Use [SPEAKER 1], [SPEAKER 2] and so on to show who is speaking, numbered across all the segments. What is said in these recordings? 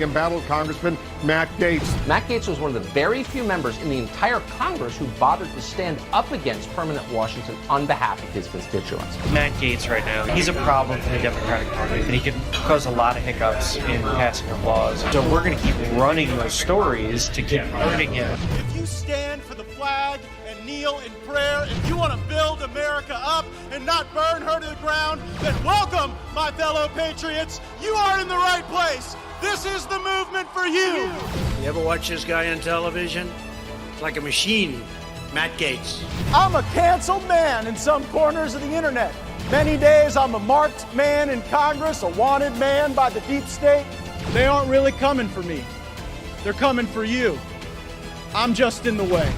[SPEAKER 1] embattled Congressman Matt Gaetz.
[SPEAKER 2] Matt Gaetz was one of the very few members in the entire Congress who bothered to stand up against permanent Washington on behalf of his constituents.
[SPEAKER 3] Matt Gaetz right now, he's a problem for the Democratic Party, and he can cause a lot of hiccups in passing of laws. So we're going to keep running those stories to keep hurting him.
[SPEAKER 4] If you stand for the flag and kneel in prayer, if you want to build America up and not burn her to the ground, then welcome, my fellow patriots. You are in the right place. This is the movement for you.
[SPEAKER 5] You ever watch this guy on television? It's like a machine. Matt Gaetz.
[SPEAKER 4] I'm a canceled man in some corners of the internet. Many days I'm a marked man in Congress, a wanted man by the deep state. They aren't really coming for me. They're coming for you. I'm just in the way.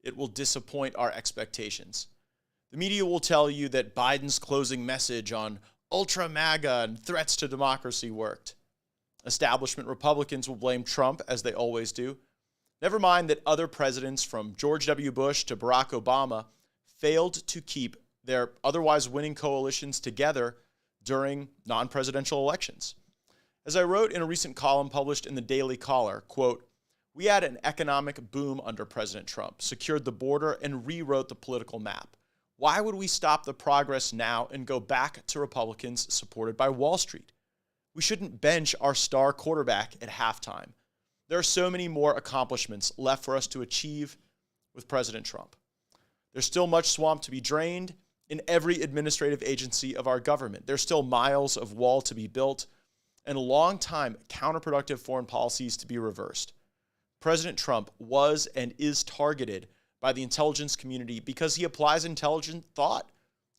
[SPEAKER 6] It will disappoint our expectations. The media will tell you that Biden's closing message on ultra MAGA and threats to democracy worked. Establishment Republicans will blame Trump, as they always do. Never mind that other presidents from George W. Bush to Barack Obama failed to keep their otherwise winning coalitions together during non-presidential elections. As I wrote in a recent column published in the Daily Caller, quote, "We had an economic boom under President Trump, secured the border, and rewrote the political map. Why would we stop the progress now and go back to Republicans supported by Wall Street? We shouldn't bench our star quarterback at halftime. There are so many more accomplishments left for us to achieve with President Trump. There's still much swamp to be drained in every administrative agency of our government. There's still miles of wall to be built and a long-time counterproductive foreign policies to be reversed. President Trump was and is targeted by the intelligence community because he applies intelligent thought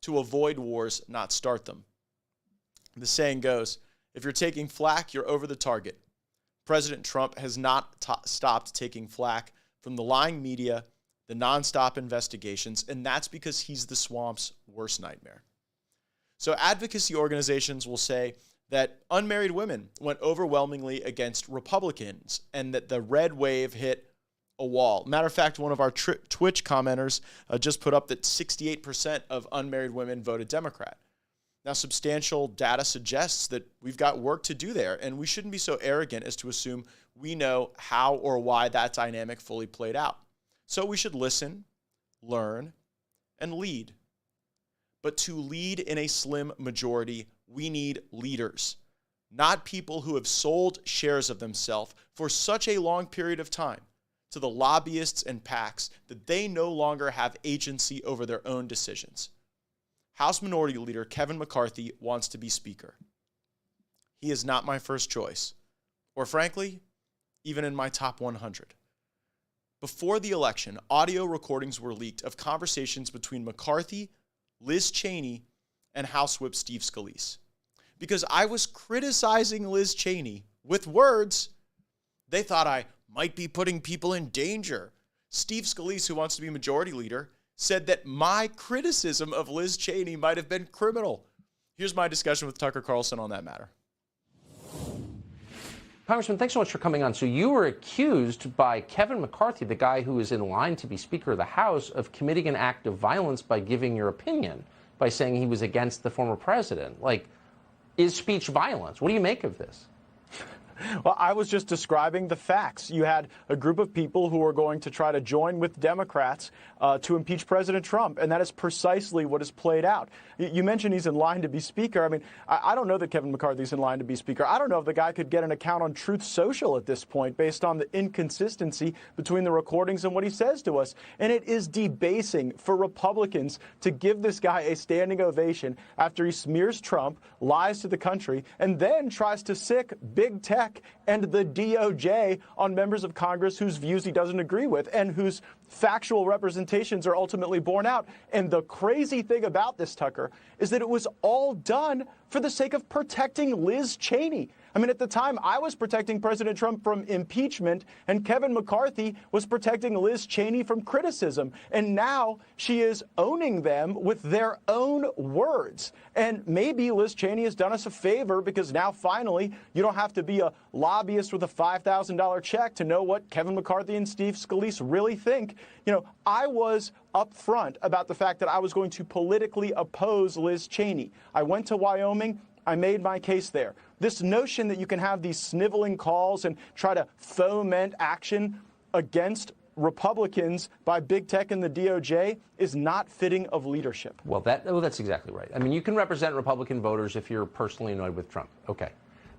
[SPEAKER 6] to avoid wars, not start them. The saying goes, if you're taking flack, you're over the target. President Trump has not stopped taking flack from the lying media, the nonstop investigations, and that's because he's the swamp's worst nightmare. So advocacy organizations will say that unmarried women went overwhelmingly against Republicans and that the red wave hit a wall. Matter of fact, one of our Twitch commenters just put up that 68% of unmarried women voted Democrat. Now, substantial data suggests that we've got work to do there, and we shouldn't be so arrogant as to assume we know how or why that dynamic fully played out. So we should listen, learn, and lead. But to lead in a slim majority, we need leaders, not people who have sold shares of themselves for such a long period of time to the lobbyists and PACs that they no longer have agency over their own decisions. House Minority Leader Kevin McCarthy wants to be Speaker. He is not my first choice, or frankly, even in my top 100. Before the election, audio recordings were leaked of conversations between McCarthy, Liz Cheney, and House Whip Steve Scalise. Because I was criticizing Liz Cheney with words, they thought I might be putting people in danger. Steve Scalise, who wants to be Majority Leader, said that my criticism of Liz Cheney might have been criminal. Here's my discussion with Tucker Carlson on that matter.
[SPEAKER 2] Congressman, thanks so much for coming on. So you were accused by Kevin McCarthy, the guy who is in line to be Speaker of the House, of committing an act of violence by giving your opinion, by saying he was against the former president. Like, is speech violence? What do you make of this?
[SPEAKER 4] Well, I was just describing the facts. You had a group of people who were going to try to join with Democrats to impeach President Trump, and that is precisely what has played out. You mentioned he's in line to be Speaker. I mean, I don't know that Kevin McCarthy's in line to be Speaker. I don't know if the guy could get an account on Truth Social at this point based on the inconsistency between the recordings and what he says to us. And it is debasing for Republicans to give this guy a standing ovation after he smears Trump, lies to the country, and then tries to sick big tech and the DOJ on members of Congress whose views he doesn't agree with and whose factual representations are ultimately borne out. And the crazy thing about this, Tucker, is that it was all done for the sake of protecting Liz Cheney. I mean, at the time, I was protecting President Trump from impeachment, and Kevin McCarthy was protecting Liz Cheney from criticism. And now she is owning them with their own words. And maybe Liz Cheney has done us a favor because now finally you don't have to be a lobbyist with a $5,000 check to know what Kevin McCarthy and Steve Scalise really think. You know, I was upfront about the fact that I was going to politically oppose Liz Cheney. I went to Wyoming. I made my case there. This notion that you can have these sniveling calls and try to foment action against Republicans by big tech and the DOJ is not fitting of leadership.
[SPEAKER 2] Well, that's exactly right. I mean, you can represent Republican voters if you're personally annoyed with Trump. Okay.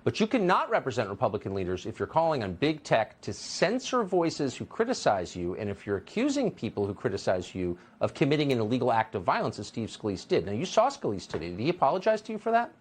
[SPEAKER 2] But you cannot represent Republican leaders if you're calling on big tech to censor voices who criticize you, and if you're accusing people who criticize you of committing an illegal act of violence, as Steve Scalise did. Now, you saw Scalise today. Did he apologize to you for that?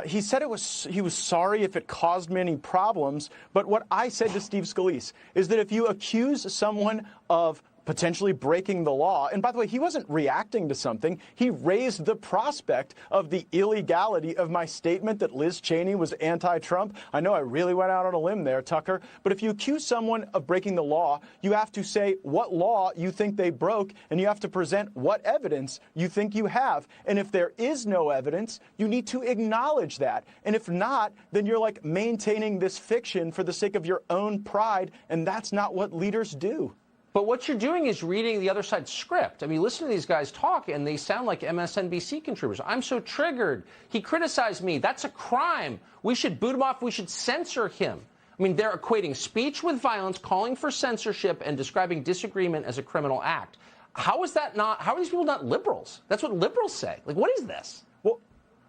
[SPEAKER 4] He said he was sorry if it caused me any problems. But what I said to Steve Scalise is that if you accuse someone of potentially breaking the law, and by the way, he wasn't reacting to something. He raised the prospect of the illegality of my statement that Liz Cheney was anti-Trump. I know I really went out on a limb there, Tucker, but if you accuse someone of breaking the law, you have to say what law you think they broke, and you have to present what evidence you think you have. And if there is no evidence, you need to acknowledge that. And if not, then you're like maintaining this fiction for the sake of your own pride, and that's not what leaders do.
[SPEAKER 2] But what you're doing is reading the other side's script. I mean, listen to these guys talk, and they sound like MSNBC contributors. I'm so triggered. He criticized me. That's a crime. We should boot him off. We should censor him. I mean, they're equating speech with violence, calling for censorship, and describing disagreement as a criminal act. How is that not? How are these people not liberals? That's what liberals say. Like, what is this?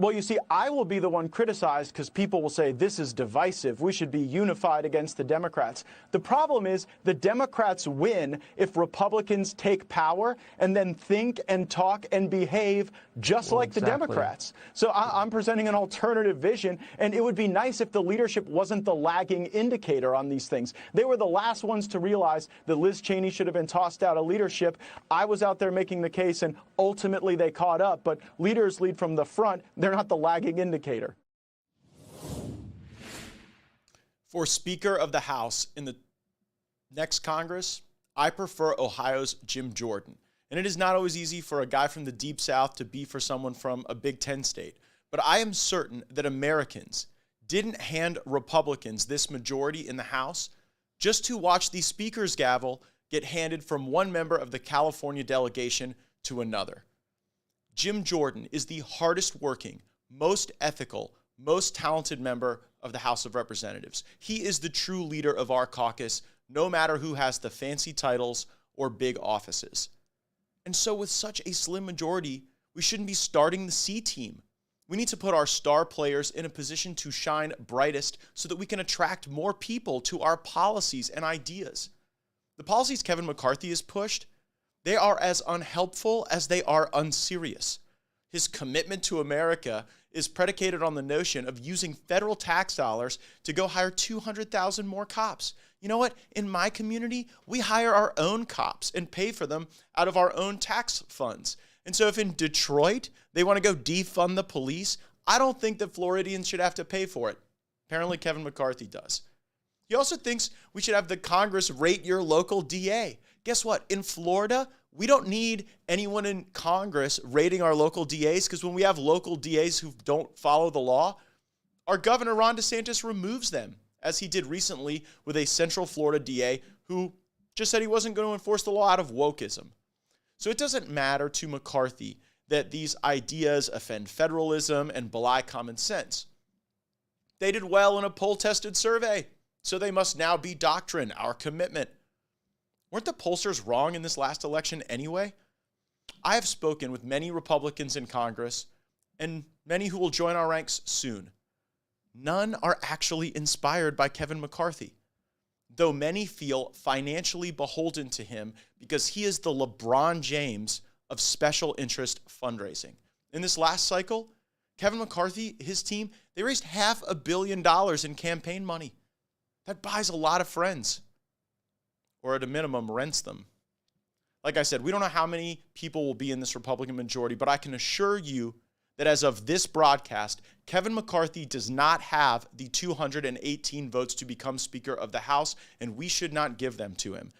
[SPEAKER 4] Well, you see, I will be the one criticized because people will say this is divisive. We should be unified against the Democrats. The problem is the Democrats win if Republicans take power and then think and talk and behave just like the Democrats. So I'm presenting an alternative vision, and it would be nice if the leadership wasn't the lagging indicator on these things. They were the last ones to realize that Liz Cheney should have been tossed out of leadership. I was out there making the case, and ultimately they caught up. But leaders lead from the front. They're not the lagging indicator.
[SPEAKER 6] For Speaker of the House in the next Congress, I prefer Ohio's Jim Jordan. And it is not always easy for a guy from the Deep South to be for someone from a Big Ten state. But I am certain that Americans didn't hand Republicans this majority in the House just to watch the Speaker's gavel get handed from one member of the California delegation to another. Jim Jordan is the hardest working, most ethical, most talented member of the House of Representatives. He is the true leader of our caucus, no matter who has the fancy titles or big offices. And so with such a slim majority, we shouldn't be starting the C team. We need to put our star players in a position to shine brightest so that we can attract more people to our policies and ideas. The policies Kevin McCarthy has pushed, they are as unhelpful as they are unserious. His commitment to America is predicated on the notion of using federal tax dollars to go hire 200,000 more cops. You know what? In my community, we hire our own cops and pay for them out of our own tax funds. And so if in Detroit they want to go defund the police, I don't think that Floridians should have to pay for it. Apparently Kevin McCarthy does. He also thinks we should have the Congress rate your local DA. Guess what? In Florida, we don't need anyone in Congress rating our local DAs, because when we have local DAs who don't follow the law, our governor, Ron DeSantis, removes them, as he did recently with a Central Florida DA who just said he wasn't going to enforce the law out of wokeism. So it doesn't matter to McCarthy that these ideas offend federalism and belie common sense. They did well in a poll-tested survey, so they must now be doctrine, our commitment. Weren't the pollsters wrong in this last election anyway? I have spoken with many Republicans in Congress and many who will join our ranks soon. None are actually inspired by Kevin McCarthy, though many feel financially beholden to him because he is the LeBron James of special interest fundraising. In this last cycle, Kevin McCarthy, his team, they raised $500 million in campaign money. That buys a lot of friends, or at a minimum, rents them. Like I said, we don't know how many people will be in this Republican majority, but I can assure you that as of this broadcast, Kevin McCarthy does not have the 218 votes to become Speaker of the House, and we should not give them to him.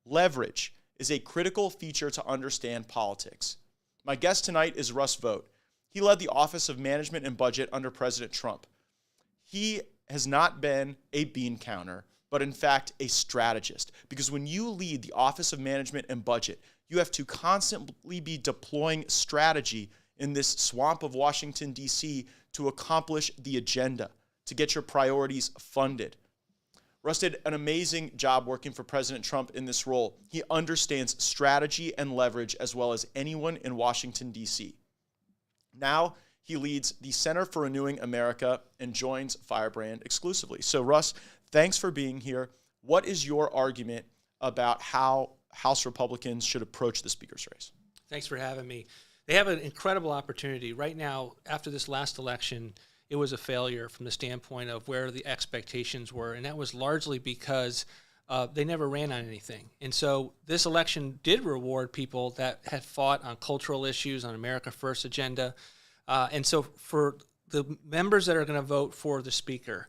[SPEAKER 6] Leverage is a critical feature to understand politics. My guest tonight is Russ Vought. He led the Office of Management and Budget under President Trump. He has not been a bean counter, but in fact a strategist. Because when you lead the Office of Management and Budget, you have to constantly be deploying strategy in this swamp of Washington, D.C. to accomplish the agenda, to get your priorities funded. Russ did an amazing job working for President Trump in this role. He understands strategy and leverage as well as anyone in Washington, D.C. Now he leads the Center for Renewing America and joins Firebrand exclusively. So Russ, thanks for being here. What is your argument about how House Republicans should approach the Speaker's race?
[SPEAKER 7] Thanks for having me. They have an incredible opportunity. Right now, after this last election, it was a failure from the standpoint of where the expectations were, and that was largely because they never ran on anything. And so this election did reward people that had fought on cultural issues, on America First agenda. And so for the members that are going to vote for the Speaker,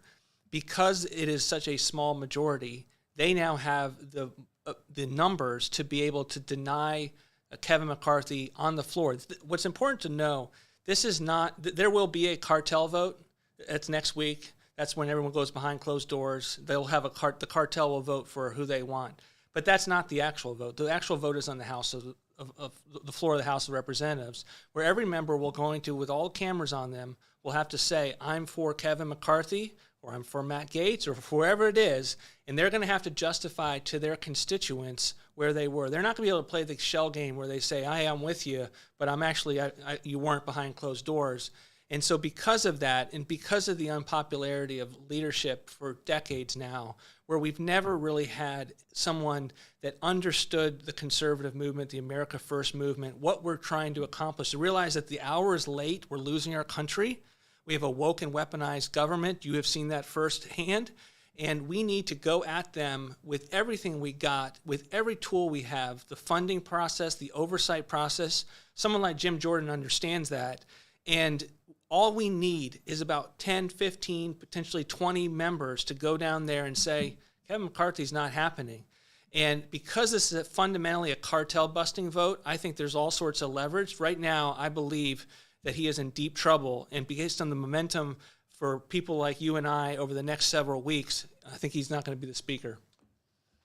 [SPEAKER 7] because it is such a small majority, they now have the numbers to be able to deny Kevin McCarthy on the floor. What's important to know, this is not, there will be a cartel vote. It's next week. That's when everyone goes behind closed doors. They'll have the cartel will vote for who they want. But that's not the actual vote. The actual vote is on the House of the floor of the House of Representatives, where every member will going to, with all cameras on them, will have to say, I'm for Kevin McCarthy, or I'm for Matt Gaetz, or for whoever it is, and they're going to have to justify to their constituents where they were. They're not going to be able to play the shell game where they say, I'm with you, but I'm actually, you weren't behind closed doors. And so because of that, and because of the unpopularity of leadership for decades now, where we've never really had someone that understood the conservative movement, the America First movement, what we're trying to accomplish, to realize that the hour is late, we're losing our country. We have a woke and weaponized government. You have seen that firsthand. And we need to go at them with everything we got, with every tool we have, the funding process, the oversight process. Someone like Jim Jordan understands that. And all we need is about 10, 15, potentially 20 members to go down there and say, Kevin McCarthy's not happening. And because this is fundamentally a cartel-busting vote, I think there's all sorts of leverage. Right now, I believe that he is in deep trouble. And based on the momentum for people like you and I over the next several weeks, I think he's not going to be the Speaker.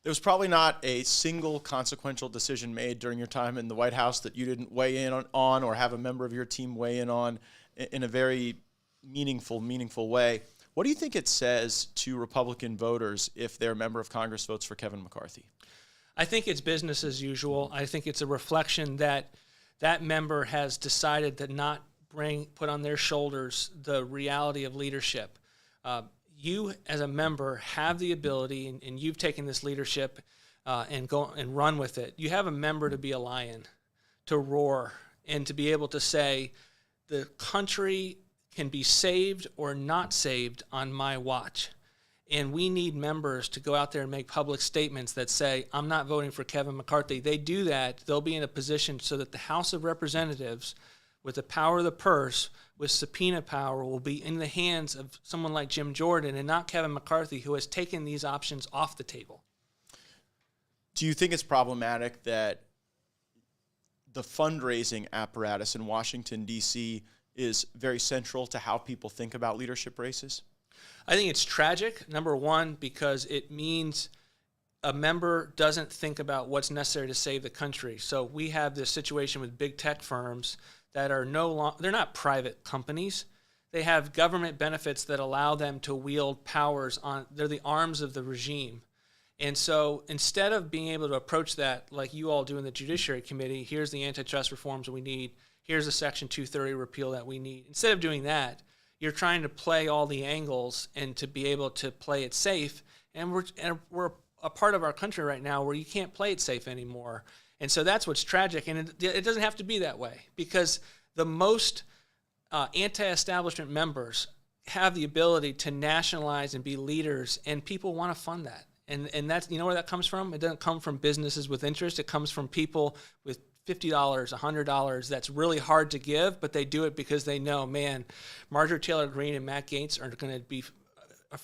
[SPEAKER 6] There was probably not a single consequential decision made during your time in the White House that you didn't weigh in on or have a member of your team weigh in on in a very meaningful way. What do you think it says to Republican voters if their member of Congress votes for Kevin McCarthy?
[SPEAKER 7] I think it's business as usual. I think it's a reflection that that member has decided to not put on their shoulders the reality of leadership. You, as a member, have the ability, and you've taken this leadership and go and run with it. You have a member to be a lion, to roar, and to be able to say, the country can be saved or not saved on my watch. And we need members to go out there and make public statements that say, I'm not voting for Kevin McCarthy. They do that, they'll be in a position so that the House of Representatives, with the power of the purse, with subpoena power, will be in the hands of someone like Jim Jordan and not Kevin McCarthy, who has taken these options off the table.
[SPEAKER 6] Do you think it's problematic that the fundraising apparatus in Washington, D.C. is very central to how people think about leadership races?
[SPEAKER 7] I think it's tragic, number one, because it means a member doesn't think about what's necessary to save the country. So we have this situation with big tech firms that are they're not private companies. They have government benefits that allow them to wield powers they're the arms of the regime. And so instead of being able to approach that like you all do in the Judiciary Committee, here's the antitrust reforms we need, here's the Section 230 repeal that we need. Instead of doing that, you're trying to play all the angles and to be able to play it safe. And we're a part of our country right now where you can't play it safe anymore. And so that's what's tragic. And it doesn't have to be that way, because the most anti-establishment members have the ability to nationalize and be leaders, and people want to fund that. And that's, you know where that comes from? It doesn't come from businesses with interest. It comes from people with $50, $100 that's really hard to give, but they do it because they know, man, Marjorie Taylor Greene and Matt Gaetz are going to be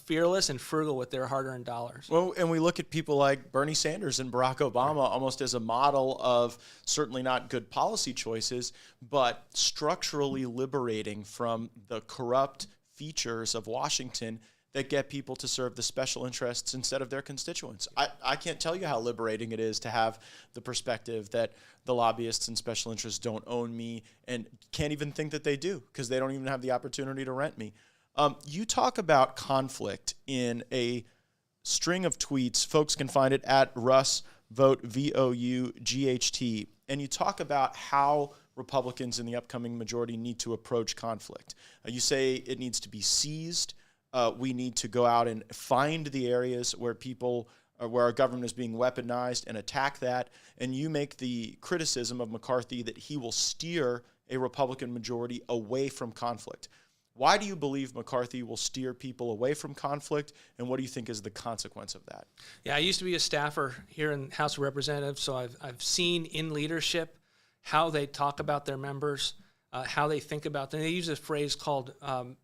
[SPEAKER 7] fearless and frugal with their hard-earned dollars.
[SPEAKER 6] Well, and we look at people like Bernie Sanders and Barack Obama almost as a model of certainly not good policy choices, but structurally liberating from the corrupt features of Washington that get people to serve the special interests instead of their constituents. I can't tell you how liberating it is to have the perspective that the lobbyists and special interests don't own me and can't even think that they do because they don't even have the opportunity to rent me. You talk about conflict in a string of tweets. Folks can find it at Russ Vought, VOUGHT. And you talk about how Republicans in the upcoming majority need to approach conflict. You say it needs to be seized. We need to go out and find the areas where where our government is being weaponized and attack that. And you make the criticism of McCarthy that he will steer a Republican majority away from conflict. Why do you believe McCarthy will steer people away from conflict, and what do you think is the consequence of that?
[SPEAKER 7] Yeah, I used to be a staffer here in House of Representatives, so I've seen in leadership how they talk about their members, how they think about them. They use a phrase called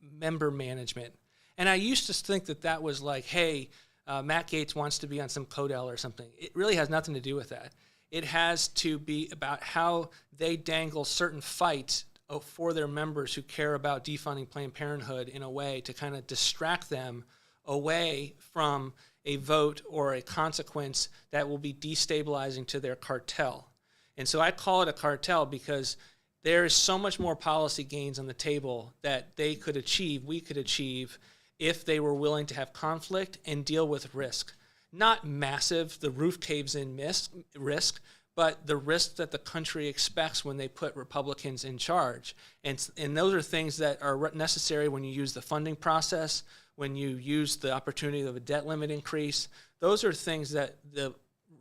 [SPEAKER 7] member management. And I used to think that was like, hey, Matt Gaetz wants to be on some Codel or something. It really has nothing to do with that. It has to be about how they dangle certain fights for their members who care about defunding Planned Parenthood in a way to kind of distract them away from a vote or a consequence that will be destabilizing to their cartel. And so I call it a cartel because there is so much more policy gains on the table that we could achieve, if they were willing to have conflict and deal with risk. Not massive, the roof caves in risk, but the risk that the country expects when they put Republicans in charge. And those are things that are necessary when you use the funding process, when you use the opportunity of a debt limit increase. Those are things that the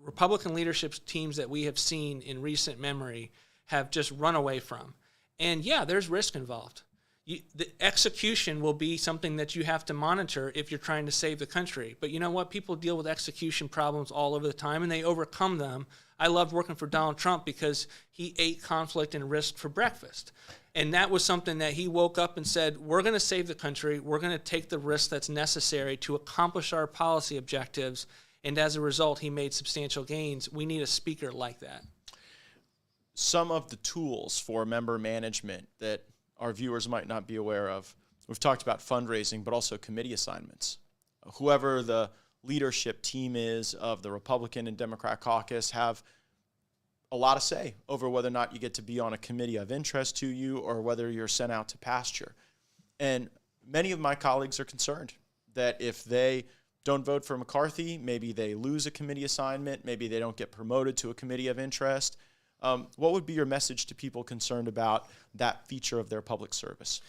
[SPEAKER 7] Republican leadership teams that we have seen in recent memory have just run away from. And yeah, there's risk involved. The execution will be something that you have to monitor if you're trying to save the country. But you know what? People deal with execution problems all over the time, and they overcome them. I loved working for Donald Trump because he ate conflict and risk for breakfast. And that was something that he woke up and said, we're going to save the country. We're going to take the risk that's necessary to accomplish our policy objectives. And as a result, he made substantial gains. We need a speaker like that.
[SPEAKER 6] Some of the tools for member management that our viewers might not be aware of. We've talked about fundraising, but also committee assignments. Whoever the leadership team is of the Republican and Democrat caucus have a lot of say over whether or not you get to be on a committee of interest to you or whether you're sent out to pasture. And many of my colleagues are concerned that if they don't vote for McCarthy, maybe they lose a committee assignment, maybe they don't get promoted to a committee of interest. What would be your message to people concerned about that feature of their public service?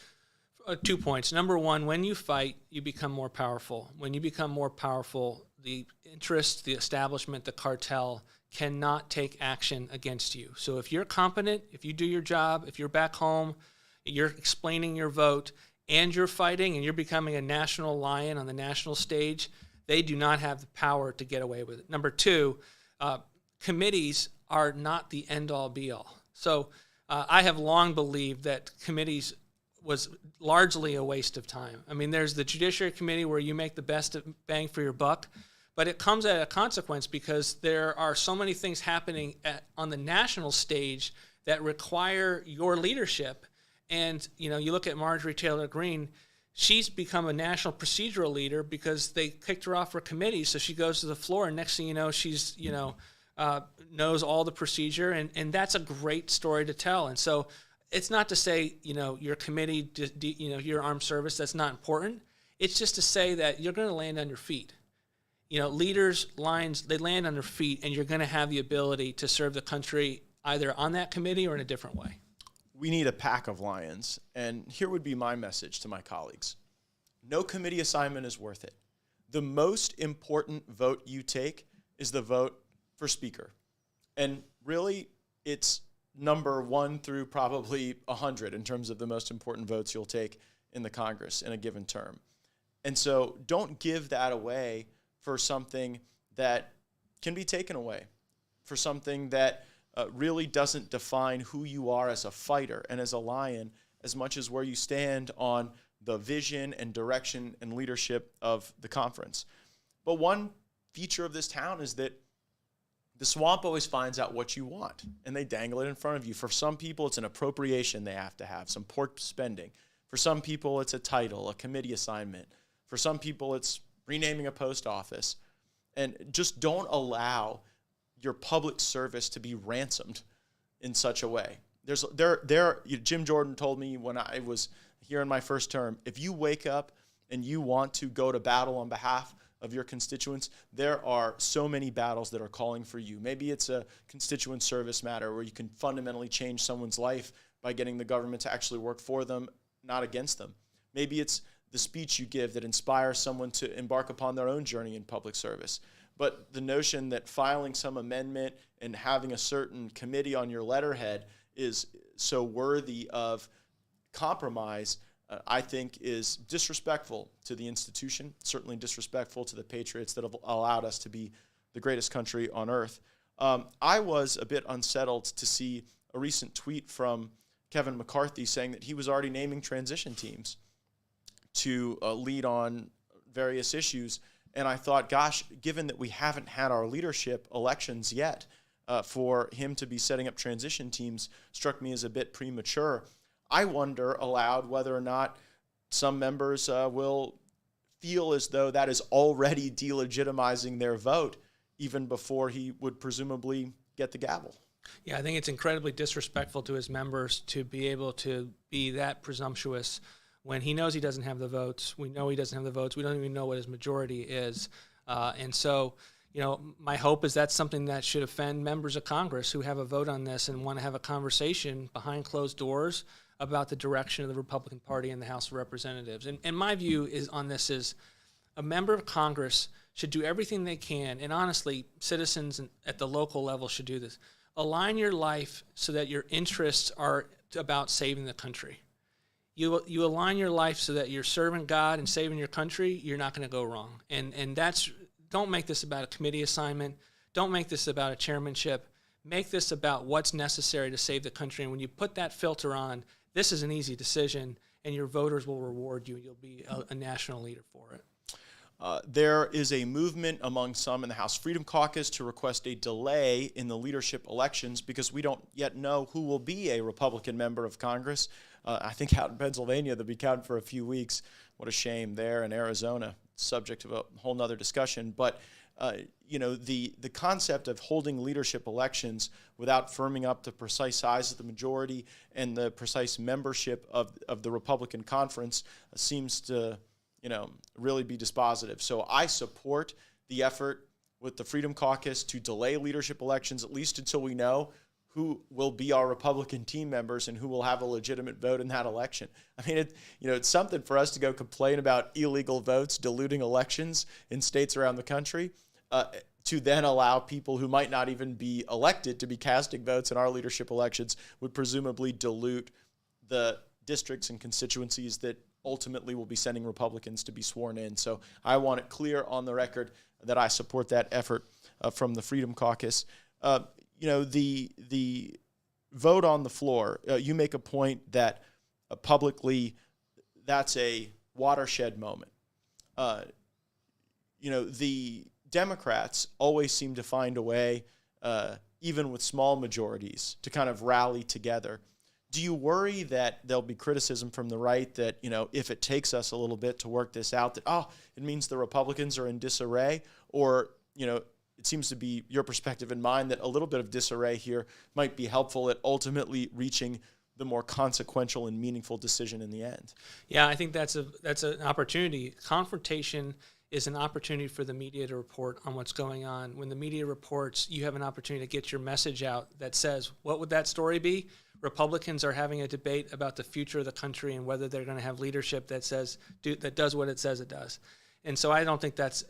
[SPEAKER 7] 2 points. Number one, when you fight, you become more powerful. When you become more powerful, the interest, the establishment, the cartel cannot take action against you. So if you're competent, if you do your job, if you're back home, you're explaining your vote, and you're fighting and you're becoming a national lion on the national stage, they do not have the power to get away with it. Number two, committees are not the end-all, be-all. So I have long believed that committees was largely a waste of time. I mean, there's the Judiciary Committee where you make the best bang for your buck, but it comes at a consequence because there are so many things happening on the national stage that require your leadership. And, you know, you look at Marjorie Taylor Greene, she's become a national procedural leader because they kicked her off her committee, so she goes to the floor, and next thing you know, she's, knows all the procedure, and that's a great story to tell. And so it's not to say, your committee, your armed service, that's not important. It's just to say that you're going to land on your feet. Leaders, lines, they land on their feet, and you're going to have the ability to serve the country either on that committee or in a different way.
[SPEAKER 6] We need a pack of lions, and here would be my message to my colleagues. No committee assignment is worth it. The most important vote you take is the vote for speaker. And really, it's number 1 through probably 100 in terms of the most important votes you'll take in the Congress in a given term. And so don't give that away for something that can be taken away, for something that really doesn't define who you are as a fighter and as a lion as much as where you stand on the vision and direction and leadership of the conference. But one feature of this town is that the swamp always finds out what you want, and they dangle it in front of you. For some people, it's an appropriation they have to have, some port spending. For some people, it's a title, a committee assignment. For some people, it's renaming a post office. And just don't allow your public service to be ransomed in such a way. Jim Jordan told me when I was here in my first term, if you wake up and you want to go to battle on behalf of your constituents, there are so many battles that are calling for you. Maybe it's a constituent service matter where you can fundamentally change someone's life by getting the government to actually work for them, not against them. Maybe it's the speech you give that inspires someone to embark upon their own journey in public service. But the notion that filing some amendment and having a certain committee on your letterhead is so worthy of compromise, I think is disrespectful to the institution, certainly disrespectful to the patriots that have allowed us to be the greatest country on earth. I was a bit unsettled to see a recent tweet from Kevin McCarthy saying that he was already naming transition teams to lead on various issues. And I thought, gosh, given that we haven't had our leadership elections yet, for him to be setting up transition teams struck me as a bit premature. I wonder aloud whether or not some members will feel as though that is already delegitimizing their vote, even before he would presumably get the gavel.
[SPEAKER 7] Yeah, I think it's incredibly disrespectful to his members to be able to be that presumptuous when he knows he doesn't have the votes. We know he doesn't have the votes. We don't even know what his majority is. And so, you know, my hope is that's something that should offend members of Congress who have a vote on this and want to have a conversation behind closed doors about the direction of the Republican Party in the House of Representatives. And my view is on this is a member of Congress should do everything they can, and honestly, citizens at the local level should do this. Align your life so that your interests are about saving the country. You align your life so that you're serving God and saving your country, you're not going to go wrong. And that's, don't make this about a committee assignment. Don't make this about a chairmanship. Make this about what's necessary to save the country. And when you put that filter on, this is an easy decision, and your voters will reward you. You'll be a national leader for it.
[SPEAKER 6] There is a movement among some in the House Freedom Caucus to request a delay in the leadership elections because we don't yet know who will be a Republican member of Congress. I think out in Pennsylvania they'll be counted for a few weeks. What a shame there in Arizona. Subject of a whole nother discussion. But you know, the concept of holding leadership elections without firming up the precise size of the majority and the precise membership of the Republican conference seems to, you know, really be dispositive. So I support the effort with the Freedom Caucus to delay leadership elections, at least until we know who will be our Republican team members and who will have a legitimate vote in that election. I mean, it's something for us to go complain about illegal votes, diluting elections in states around the country, to then allow people who might not even be elected to be casting votes in our leadership elections would presumably dilute the districts and constituencies that ultimately will be sending Republicans to be sworn in. So I want it clear on the record that I support that effort from the Freedom Caucus. You know, the vote on the floor, you make a point that publicly that's a watershed moment. You know, the Democrats always seem to find a way, even with small majorities, to kind of rally together. Do you worry that there'll be criticism from the right that, you know, if it takes us a little bit to work this out, that, it means the Republicans are in disarray? Or, you know, it seems to be your perspective and mine that a little bit of disarray here might be helpful at ultimately reaching the more consequential and meaningful decision in the end.
[SPEAKER 7] Yeah, I think that's an opportunity. Confrontation is an opportunity for the media to report on what's going on. When the media reports, you have an opportunity to get your message out that says, what would that story be? Republicans are having a debate about the future of the country and whether they're going to have leadership that does what it says it does. And so I don't think that's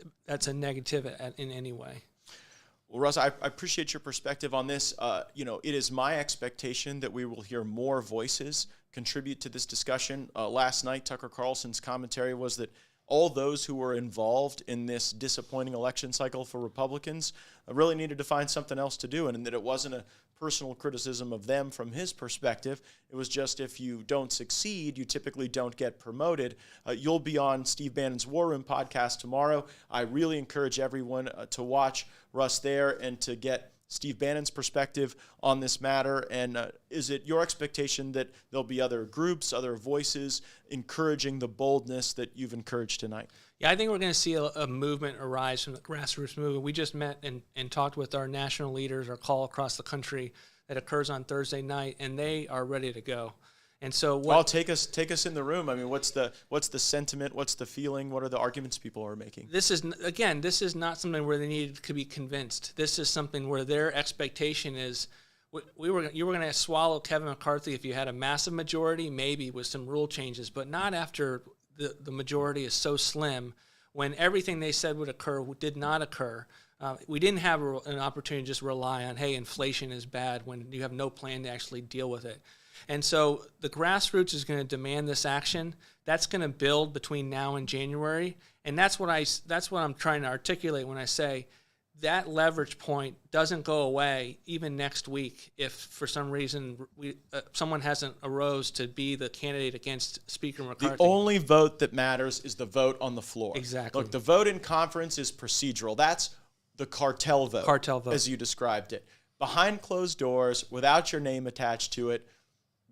[SPEAKER 7] a negative in any way.
[SPEAKER 6] Well, Russ, I appreciate your perspective on this. You know, it is my expectation that we will hear more voices contribute to this discussion. Last night, Tucker Carlson's commentary was that all those who were involved in this disappointing election cycle for Republicans really needed to find something else to do, and that it wasn't a personal criticism of them from his perspective. It was just, if you don't succeed, you typically don't get promoted. You'll be on Steve Bannon's War Room podcast tomorrow. I really encourage everyone to watch Russ there and to get Steve Bannon's perspective on this matter. And is it your expectation that there'll be other groups, other voices encouraging the boldness that you've encouraged tonight?
[SPEAKER 7] Yeah, I think we're going to see a movement arise from the grassroots movement. We just met and talked with our national leaders, our call across the country that occurs on Thursday night, and they are ready to go. And so,
[SPEAKER 6] take us in the room. I mean, what's the sentiment? What's the feeling? What are the arguments people are making?
[SPEAKER 7] This is not something where they need to be convinced. This is something where their expectation is, you were going to swallow Kevin McCarthy if you had a massive majority, maybe with some rule changes, but not after the majority is so slim, when everything they said would occur did not occur. We didn't have an opportunity to just rely on, hey, inflation is bad, when you have no plan to actually deal with it. And so the grassroots is going to demand this action. That's going to build between now and January, and that's what I'm trying to articulate when I say that leverage point doesn't go away even next week if for some reason someone hasn't arose to be the candidate against Speaker McCarthy.
[SPEAKER 6] The only vote that matters is the vote on the floor.
[SPEAKER 7] Exactly.
[SPEAKER 6] Look, the vote in conference is procedural. That's the cartel vote, as you described it. Behind closed doors, without your name attached to it,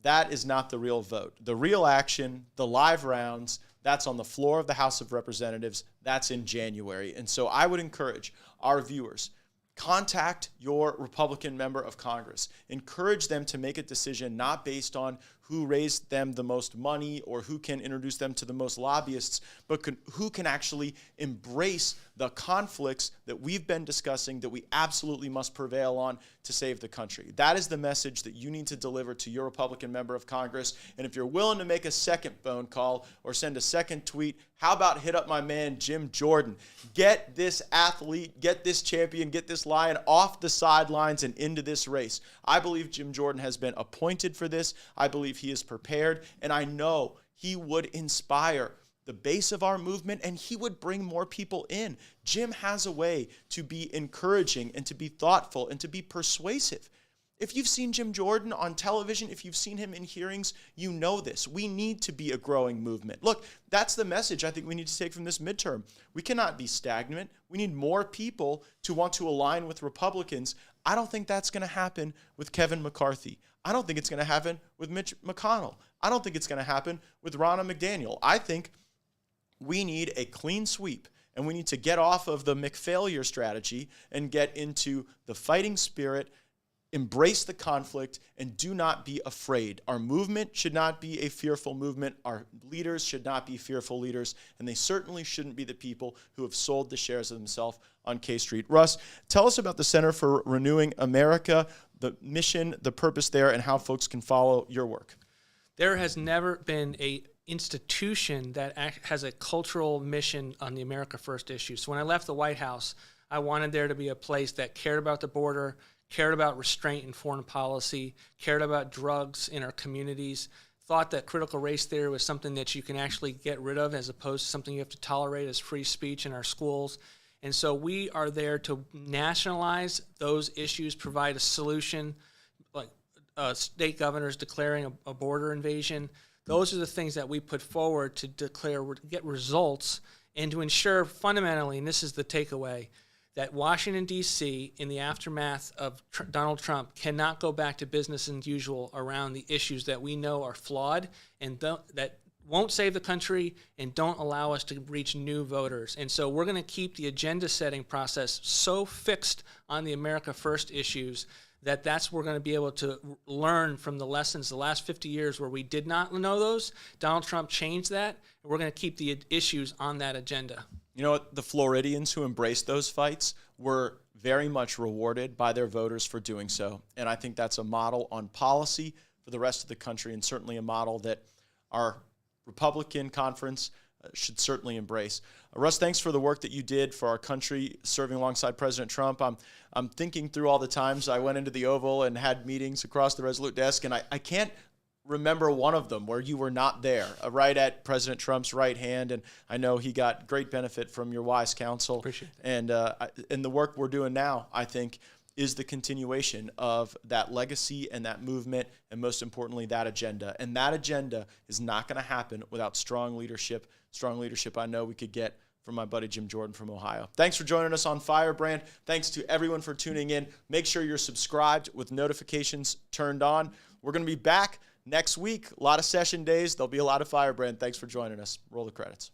[SPEAKER 6] that is not the real vote. The real action, the live rounds, that's on the floor of the House of Representatives. That's in January. And so I would encourage our viewers, contact your Republican member of Congress. Encourage them to make a decision not based on who raised them the most money or who can introduce them to the most lobbyists, but who can actually embrace the conflicts that we've been discussing that we absolutely must prevail on to save the country. That is the message that you need to deliver to your Republican member of Congress. And if you're willing to make a second phone call or send a second tweet, how about hit up my man Jim Jordan? Get this athlete, get this champion, get this lion off the sidelines and into this race. I believe Jim Jordan has been appointed for this. I believe he is prepared, and I know he would inspire the base of our movement, and he would bring more people in. Jim has a way to be encouraging and to be thoughtful and to be persuasive. If you've seen Jim Jordan on television, if you've seen him in hearings, you know this. We need to be a growing movement. Look, that's the message I think we need to take from this midterm. We cannot be stagnant. We need more people to want to align with Republicans. I don't think that's going to happen with Kevin McCarthy. I don't think it's going to happen with Mitch McConnell. I don't think it's going to happen with Ronna McDaniel. I think we need a clean sweep, and we need to get off of the McFailure strategy and get into the fighting spirit, embrace the conflict, and do not be afraid. Our movement should not be a fearful movement. Our leaders should not be fearful leaders, and they certainly shouldn't be the people who have sold the shares of themselves on K Street. Russ, tell us about the Center for Renewing America, the mission, the purpose there, and how folks can follow your work.
[SPEAKER 7] There has never been a institution that has a cultural mission on the America First issue. So when I left the White House, I wanted there to be a place that cared about the border, cared about restraint in foreign policy, cared about drugs in our communities, thought that critical race theory was something that you can actually get rid of as opposed to something you have to tolerate as free speech in our schools. And so we are there to nationalize those issues, provide a solution, like state governors declaring a border invasion. Those are the things that we put forward to get results, and to ensure fundamentally, and this is the takeaway, that Washington, D.C., in the aftermath of Donald Trump, cannot go back to business as usual around the issues that we know are flawed and that won't save the country and don't allow us to reach new voters. And so we're going to keep the agenda-setting process so fixed on the America First issues that's we're going to be able to learn from the lessons the last 50 years where we did not know those. Donald Trump changed that, and we're going to keep the issues on that agenda.
[SPEAKER 6] You know what? The Floridians who embraced those fights were very much rewarded by their voters for doing so. And I think that's a model on policy for the rest of the country, and certainly a model that our Republican conference should certainly embrace. Russ, thanks for the work that you did for our country, serving alongside President Trump. I'm thinking through all the times I went into the Oval and had meetings across the Resolute desk, and I can't remember one of them where you were not there, right at President Trump's right hand. And I know he got great benefit from your wise counsel.
[SPEAKER 7] Appreciate it.
[SPEAKER 6] And the work we're doing now, I think, is the continuation of that legacy and that movement, and most importantly, that agenda. And that agenda is not going to happen without strong leadership I know we could get from my buddy Jim Jordan from Ohio. Thanks for joining us on Firebrand. Thanks to everyone for tuning in. Make sure you're subscribed with notifications turned on. We're going to be back next week. A lot of session days. There'll be a lot of Firebrand. Thanks for joining us. Roll the credits.